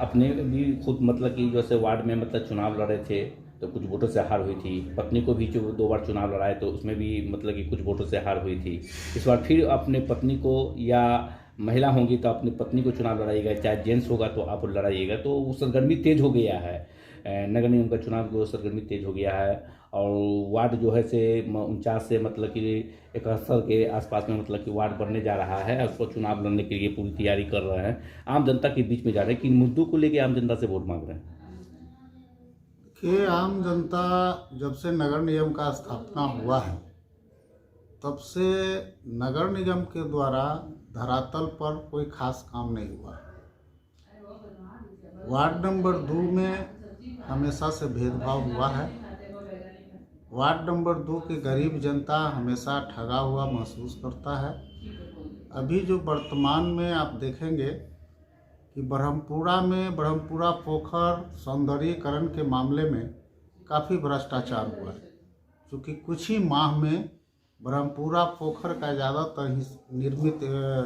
अपने भी खुद मतलब कि जैसे वार्ड में मतलब चुनाव लड़े थे तो कुछ वोटों से हार हुई थी। पत्नी को भी जो 2 बार चुनाव लड़ाए तो उसमें भी मतलब कि कुछ वोटों से हार हुई थी। इस बार फिर अपने पत्नी को या महिला होंगी तो अपनी पत्नी को चुनाव लड़ाइएगा, चाहे जेंट्स होगा तो आप लड़ाइएगा। तो वो सरगर्मी तेज हो गया है, नगर निगम का चुनाव जो सरगर्मी तेज हो गया है। और वार्ड जो है से 49 से मतलब कि 71 के आसपास में मतलब कि वार्ड बनने जा रहा है। उसको चुनाव लड़ने के लिए पूरी तैयारी कर रहे हैं, आम जनता के बीच में जा रहे हैं। किन मुद्दों को लेकर आम जनता से वोट मांग रहे हैं? कि आम जनता जब से नगर निगम का स्थापना हुआ है तब से नगर निगम के द्वारा धरातल पर कोई खास काम नहीं हुआ। वार्ड नंबर 2 में हमेशा से भेदभाव हुआ है। वार्ड नंबर 2 की गरीब जनता हमेशा ठगा हुआ महसूस करता है। अभी जो वर्तमान में आप देखेंगे कि ब्रह्मपुरा में ब्रह्मपुरा पोखर सौंदर्यीकरण के मामले में काफ़ी भ्रष्टाचार हुआ है, क्योंकि कुछ ही माह में ब्रह्मपुरा पोखर का ज़्यादातर निर्मित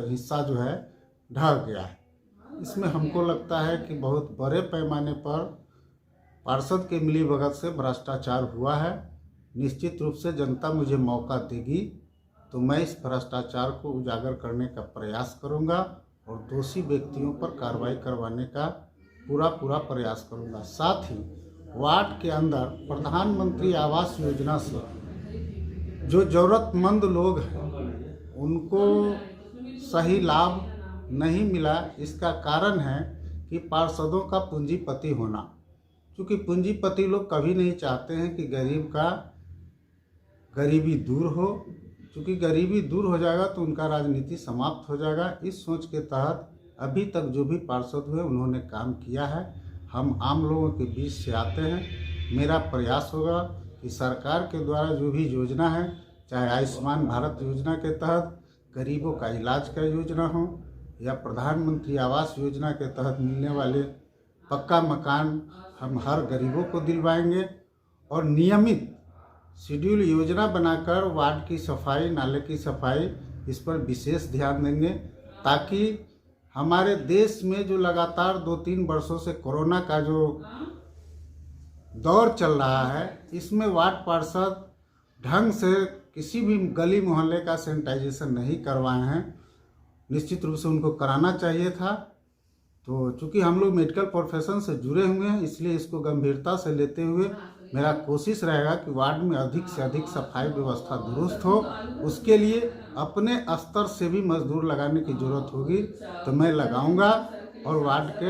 हिस्सा जो है ढह गया है। इसमें हमको लगता है कि बहुत बड़े पैमाने पर पार्षद के मिलीभगत से भ्रष्टाचार हुआ है। निश्चित रूप से जनता मुझे मौका देगी तो मैं इस भ्रष्टाचार को उजागर करने का प्रयास करूंगा और दोषी व्यक्तियों पर कार्रवाई करवाने का पूरा प्रयास करूंगा। साथ ही वार्ड के अंदर प्रधानमंत्री आवास योजना से जो ज़रूरतमंद लोग हैं उनको सही लाभ नहीं मिला। इसका कारण है कि पार्षदों का पूंजीपति होना, क्योंकि पूंजीपति लोग कभी नहीं चाहते हैं कि गरीब का गरीबी दूर हो, क्योंकि गरीबी दूर हो जाएगा तो उनका राजनीति समाप्त हो जाएगा। इस सोच के तहत अभी तक जो भी पार्षद हुए उन्होंने काम किया है। हम आम लोगों के बीच से आते हैं। मेरा प्रयास होगा कि सरकार के द्वारा जो भी योजना है, चाहे आयुष्मान भारत योजना के तहत गरीबों का इलाज का योजना हो या प्रधानमंत्री आवास योजना के तहत मिलने वाले पक्का मकान, हम हर गरीबों को दिलवाएंगे। और नियमित शेड्यूल योजना बनाकर वार्ड की सफाई, नाले की सफाई, इस पर विशेष ध्यान देंगे, ताकि हमारे देश में जो लगातार 2-3 वर्षों से कोरोना का जो दौर चल रहा है, इसमें वार्ड पार्षद ढंग से किसी भी गली मोहल्ले का सैनिटाइजेशन नहीं करवाए हैं। निश्चित रूप से उनको कराना चाहिए था। तो चूँकि हम लोग मेडिकल प्रोफेशन से जुड़े हुए हैं, इसलिए इसको गंभीरता से लेते हुए मेरा कोशिश रहेगा कि वार्ड में अधिक से अधिक सफाई व्यवस्था दुरुस्त हो। उसके लिए अपने स्तर से भी मजदूर लगाने की ज़रूरत होगी तो मैं लगाऊंगा और वार्ड के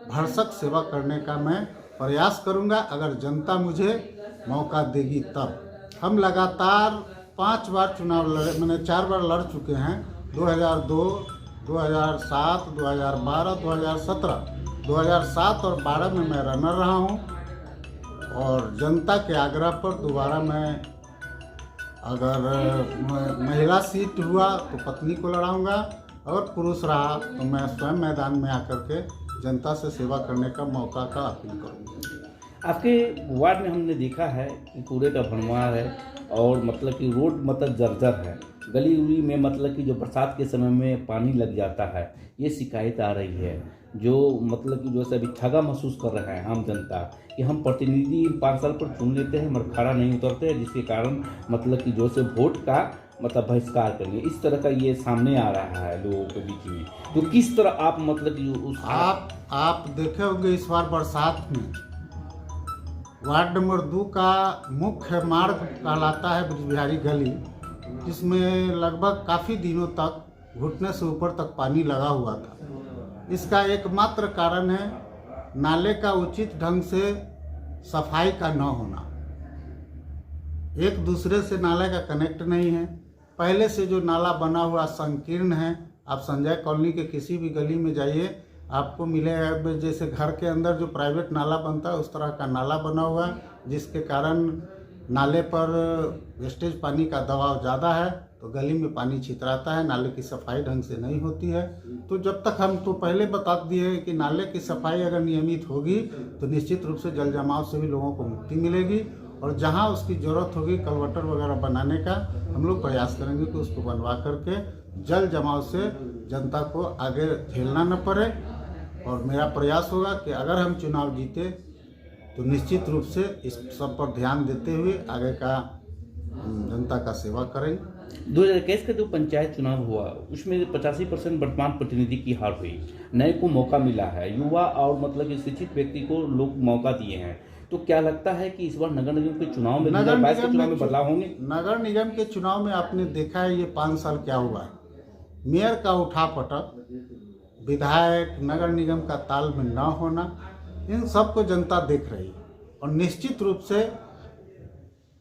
भरसक सेवा करने का मैं प्रयास करूंगा, अगर जनता मुझे मौका देगी तब। हम लगातार 5 बार चुनाव लड़े, मैंने 4 बार लड़ चुके हैं। 2002, 2007, 2012, 2017, 2007 और 2012 में मैं रनर रहा हूं। और जनता के आग्रह पर दोबारा मैं, अगर महिला सीट हुआ तो पत्नी को लड़ाऊंगा, अगर पुरुष रहा तो मैं स्वयं मैदान में आकर के जनता से सेवा करने का मौका का अपील करूंगा। आपके वार्ड में हमने देखा है कि कूड़े का भरमार है और मतलब कि रोड मतलब जर्जर है। गली उली में मतलब कि जो बरसात के समय में पानी लग जाता है, ये शिकायत आ रही है। जो मतलब कि जो अभी ठगा महसूस कर रहे हैं आम जनता कि हम प्रतिनिधि 5 साल पर चुन लेते हैं मगर खड़ा नहीं उतरते हैं, जिसके कारण मतलब कि जो से वोट का मतलब बहिष्कार करेंगे, इस तरह का ये सामने आ रहा है लोगों के बीच में। तो किस तरह आप मतलब कि उस आप देखे होंगे इस बार बरसात में वार्ड नंबर 2 का मुख्य मार्ग कहलाता है ब्रिजबिहारी गली, जिसमें लगभग काफ़ी दिनों तक घुटने से ऊपर तक पानी लगा हुआ था। इसका एकमात्र कारण है नाले का उचित ढंग से सफाई का न होना। एक दूसरे से नाले का कनेक्ट नहीं है। पहले से जो नाला बना हुआ संकीर्ण है। आप संजय कॉलोनी के किसी भी गली में जाइए, आपको मिलेगा जैसे घर के अंदर जो प्राइवेट नाला बनता है उस तरह का नाला बना हुआ है, जिसके कारण नाले पर वेस्टेज पानी का दबाव ज़्यादा है तो गली में पानी छितराता है, नाले की सफाई ढंग से नहीं होती है। तो जब तक हम तो पहले बता दिए कि नाले की सफाई अगर नियमित होगी तो निश्चित रूप से जल जमाव से भी लोगों को मुक्ति मिलेगी। और जहां उसकी ज़रूरत होगी कलवटर वगैरह बनाने का, हम लोग प्रयास करेंगे कि उसको बनवा करके जल जमाव से जनता को आगे झेलना न पड़े। और मेरा प्रयास होगा कि अगर हम चुनाव जीते तो निश्चित रूप से इस सब पर ध्यान देते हुए आगे का जनता का सेवा करेंगे। 2021 का जो पंचायत चुनाव हुआ उसमें 85% वर्तमान प्रतिनिधि की हार हुई। नए को मौका मिला है, युवा और मतलब कि शिक्षित व्यक्ति को लोग मौका दिए हैं। तो क्या लगता है कि इस बार नगर निगम के चुनाव में 2022 के चुनाव में बदलाव होंगे? नगर निगम के चुनाव में आपने देखा है ये 5 साल क्या हुआ है। मेयर का उठापटक, विधायक, नगर निगम का तालमेल न होना, इन सबको जनता देख रही है। और निश्चित रूप से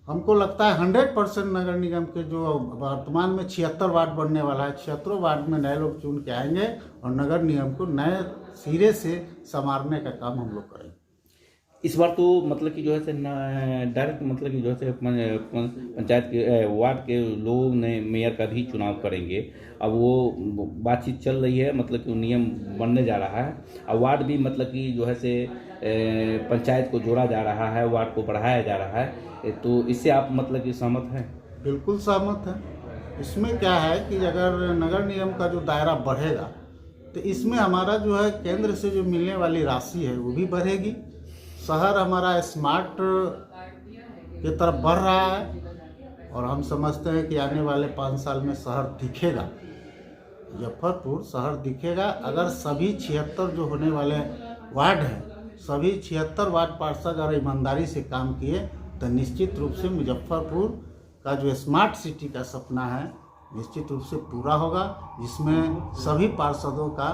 हमको लगता है 100% नगर निगम के जो वर्तमान में 76 वार्ड बनने वाला है, 76 वार्ड में नए लोग चुन के आएंगे और नगर निगम को नए सिरे से संवारने का काम हम लोग करेंगे। इस बार तो मतलब कि जो है डायरेक्ट मतलब कि जो है पंचायत के वार्ड के लोग ने मेयर का भी चुनाव करेंगे। अब वो बातचीत चल रही है, मतलब कि नियम बनने जा रहा है। अब वार्ड भी मतलब कि जो है से पंचायत को जोड़ा जा रहा है, वार्ड को बढ़ाया जा रहा है। तो इससे आप मतलब कि सहमत हैं? बिल्कुल सहमत है। इसमें क्या है कि अगर नगर निगम का जो दायरा बढ़ेगा तो इसमें हमारा जो है केंद्र से जो मिलने वाली राशि है वो भी बढ़ेगी। शहर हमारा स्मार्ट की तरफ बढ़ रहा है और हम समझते हैं कि आने वाले 5 साल में शहर दिखेगा, मुजफ्फरपुर शहर दिखेगा। अगर सभी 76 जो होने वाले वार्ड हैं, सभी 76 वार्ड पार्षद अगर ईमानदारी से काम किए तो निश्चित रूप से मुजफ्फरपुर का जो स्मार्ट सिटी का सपना है निश्चित रूप से पूरा होगा, जिसमें सभी पार्षदों का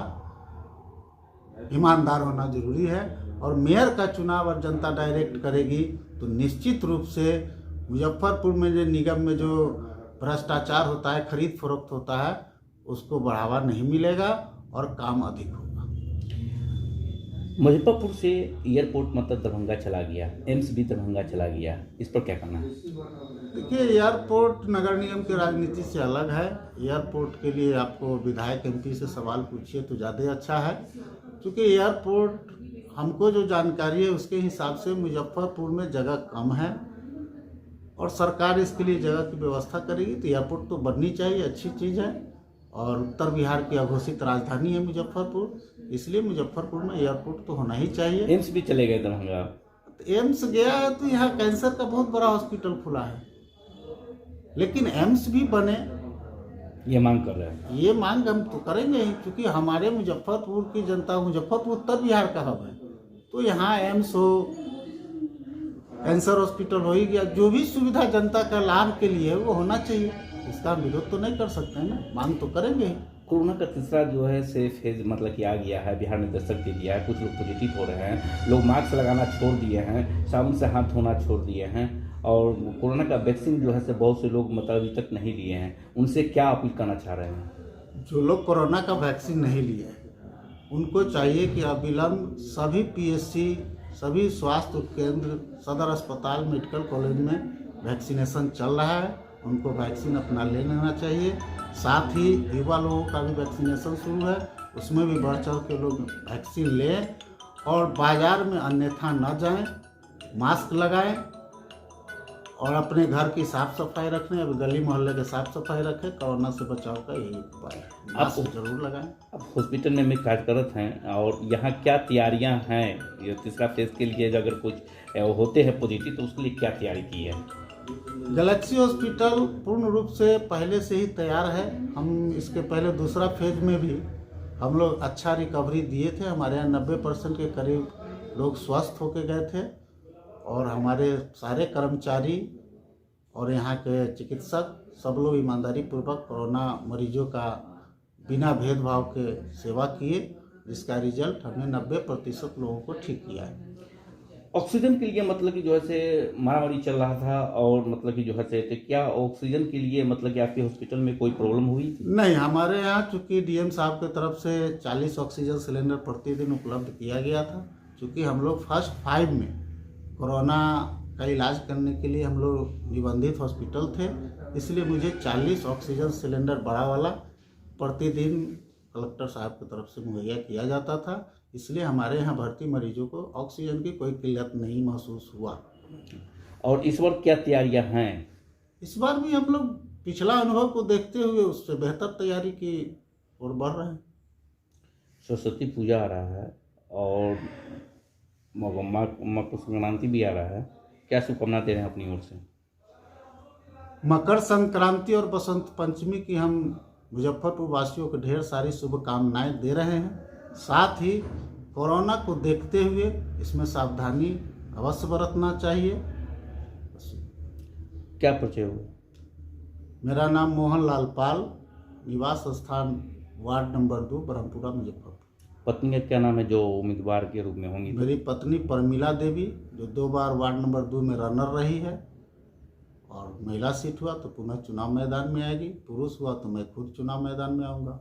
ईमानदार होना जरूरी है। और मेयर का चुनाव और जनता डायरेक्ट करेगी तो निश्चित रूप से मुजफ्फरपुर में जो निगम में जो भ्रष्टाचार होता है, खरीद फरोख्त होता है, उसको बढ़ावा नहीं मिलेगा और काम अधिक होगा। मुजफ्फरपुर से एयरपोर्ट मतलब दरभंगा चला गया, एम्स भी दरभंगा चला गया, इस पर क्या करना है? देखिए, एयरपोर्ट नगर निगम की राजनीति से अलग है। एयरपोर्ट के लिए आपको विधायक एमपी से सवाल पूछिए तो ज़्यादा अच्छा है, क्योंकि एयरपोर्ट हमको जो जानकारी है उसके हिसाब से मुजफ्फरपुर में जगह कम है और सरकार इसके लिए जगह की व्यवस्था करेगी। तो एयरपोर्ट तो बननी चाहिए, अच्छी चीज़ है। और उत्तर बिहार की अघोषित राजधानी है मुजफ्फरपुर, इसलिए मुजफ्फरपुर में एयरपोर्ट तो होना ही चाहिए। एम्स भी चले गए दरभंगा। एम्स गया है तो यहाँ कैंसर का बहुत बड़ा हॉस्पिटल खुला है, लेकिन एम्स भी बने, ये मांग कर रहे हैं। ये मांग हम तो करेंगे ही, क्योंकि हमारे मुजफ्फरपुर की जनता, मुजफ्फरपुर उत्तर बिहार का हब है, तो यहाँ एम्स हो, कैंसर हॉस्पिटल हो ही गया, जो भी सुविधा जनता का लाभ के लिए है वो होना चाहिए। इसका हम विरोध तो नहीं कर सकते हैं ना, मांग तो करेंगे ही। कोरोना का तीसरा जो है से फेज मतलब कि आ गया है, बिहार ने दस्तक दे दिया है। कुछ लोग पॉजिटिव हो रहे हैं, लोग मास्क लगाना छोड़ दिए हैं, साबुन से हाथ धोना छोड़ दिए हैं, और कोरोना का वैक्सीन जो है से बहुत से लोग मतलब अभी तक नहीं लिए हैं। उनसे क्या अपील करना चाह रहे हैं? जो लोग कोरोना का वैक्सीन नहीं लिए उनको चाहिए कि अविलंब सभी पीएचसी, सभी स्वास्थ्य केंद्र, सदर अस्पताल, मेडिकल कॉलेज में वैक्सीनेशन चल रहा है, उनको वैक्सीन अपना ले लेना चाहिए। साथ ही युवा लोगों का भी वैक्सीनेशन शुरू है, उसमें भी बढ़ चढ़ के लोग वैक्सीन लें और बाज़ार में अन्यथा न जाएं, मास्क लगाएं और अपने घर की साफ सफाई रखें, अब गली मोहल्ले के साफ सफाई रखें। कोरोना से बचाव का यही उपाय है, मास्क जरूर लगाएं। अब हॉस्पिटल में कार्यरत हैं और यहाँ क्या तैयारियाँ हैं ये तीसरा फेज के लिए? अगर कुछ होते हैं पॉजिटिव तो उसके लिए क्या तैयारी की है? गैलेक्सी हॉस्पिटल पूर्ण रूप से पहले से ही तैयार है। हम इसके पहले दूसरा फेज में भी हम लोग अच्छा रिकवरी दिए थे। हमारे यहाँ 90% के करीब लोग स्वस्थ होके गए थे और हमारे सारे कर्मचारी और यहाँ के चिकित्सक सब लोग ईमानदारी पूर्वक कोरोना मरीजों का बिना भेदभाव के सेवा किए, जिसका रिजल्ट हमने 90% लोगों को ठीक किया है। ऑक्सीजन के लिए मतलब कि जो है से मारामारी चल रहा था और मतलब कि जो है से तो क्या ऑक्सीजन के लिए मतलब कि आपके हॉस्पिटल में कोई प्रॉब्लम हुई थी? नहीं, हमारे यहाँ चूँकि डीएम साहब की तरफ से 40 ऑक्सीजन सिलेंडर प्रतिदिन उपलब्ध किया गया था। चूँकि हम लोग फर्स्ट 5 में कोरोना का इलाज करने के लिए हम लोग निबंधित हॉस्पिटल थे, इसलिए मुझे 40 ऑक्सीजन सिलेंडर बड़ा वाला प्रतिदिन कलेक्टर साहब की तरफ से मुहैया किया जाता था। इसलिए हमारे यहाँ भर्ती मरीजों को ऑक्सीजन की कोई किल्लत नहीं महसूस हुआ। और इस बार क्या तैयारियां हैं? इस बार भी हम लोग पिछला अनुभव को देखते हुए उससे बेहतर तैयारी की ओर बढ़ रहे हैं। सरस्वती पूजा आ रहा है और मकर संक्रांति भी आ रहा है, क्या शुभकामना दे रहे हैं अपनी ओर से? मकर संक्रांति और बसंत पंचमी की हम मुजफ्फरपुर वासियों को ढेर सारी शुभकामनाएं दे रहे हैं। साथ ही कोरोना को देखते हुए इसमें सावधानी अवश्य बरतना चाहिए। क्या परिचय हुआ? मेरा नाम मोहन लाल पाल, निवास स्थान वार्ड नंबर 2, ब्रह्मपुरा, मुजफ्फरपुर। पत्नी का क्या नाम है जो उम्मीदवार के रूप में होंगी? मेरी पत्नी परमिला देवी, जो 2 बार वार्ड नंबर 2 में रनर रही है, और महिला सीट हुआ तो पुनः चुनाव मैदान में आएगी, पुरुष हुआ तो मैं खुद चुनाव मैदान में आऊँगा।